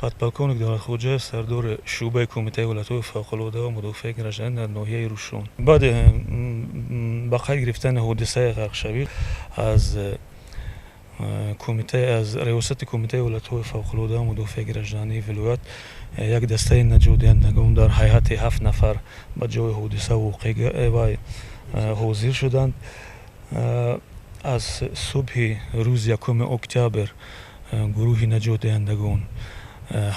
подполковник Давлатхоҷаев, сардори шӯъбаи Кумитаи Ҳолатҳои Фавқулодда ва Мудофиаи Гражданӣ дар ноҳияи Рӯшон. Баъди ба қайд гирифтани ҳодисаи ғарқшавӣ аз риёсати Кумитаи Ҳолатҳои Фавқулодда ва Мудофиаи Граждании вилоят як дастаи наҷотдиҳандагон дар ҳайати 7 нафар ба ҷои ҳодиса воқеъ ҳозир шуданд. аз субҳи рӯзи 1 октябр гурӯҳи наҷотдиҳандагон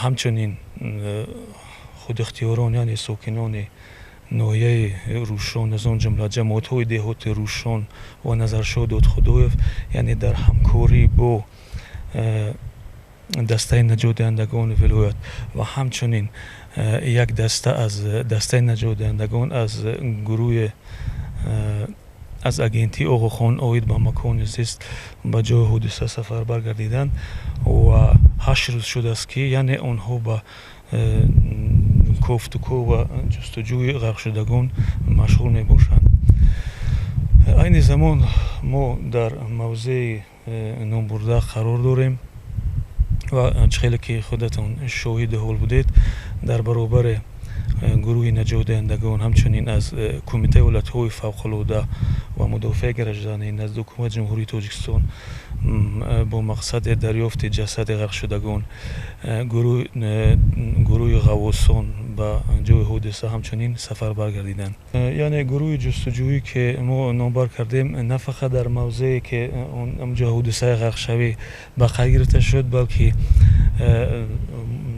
ҳамчунин худихтиёрон яъне сокинони ноҳияи Рӯшон, аз он ҷумла ҷамоатҳои деҳоти Рӯшон ва Назаршоҳ Додхудоев, яъне дар ҳамкорӣ бо дастаи наҷотдиҳандагони вилоят ва ҳамчунин як даста аз дастаи наҷотдиҳандагон аз гурӯҳи аз агентии Оғохон оид ба макони зист ба ҷои ҳодиса сафарбар гардиданд ва 8 рӯз шудааст ки яъне онҳо ба кофтуко ва ҷустуҷӯи ғарқшудагон машғул мебошанд. айни замон мо дар мавзеи номбурда қарор дорем ва хеле ки худатон шоҳиди ҳол будед, дар баробари гурӯҳи наҷотдиҳандагон ҳамчунин аз Кумитаи Ҳолатҳои Фавқулодда ва Мудофиаи Гражданӣ назди ҳукумати Ҷумҳурии Тоҷикистон бо мақсади дарёфти ҷасади ғарқшудагон гурӯҳи ғавосон ба ҷои ҳодиса ҳамчунин сафарбар гардиданд. яъне гурӯҳи ҷустуҷӯӣ ки мо номбар кардем на фақат дар мавзее ки ҷои ҳодисаи ғарқшавӣ ба қайд гирифта шуд, балки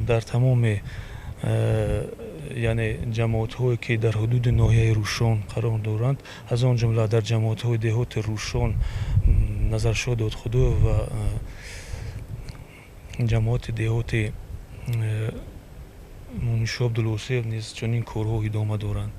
дар тамоми яъне ҷамоатҳое ки дар ҳудуди ноҳияи Рӯшон қарор доранд, аз он ҷумла дар ҷамоатҳои деҳоти Рӯшон, Назаршоҳ Додхудоев ва ҷамоати деҳоти Муминшоҳ Абдулосиев низ чунин корҳо идома доранд.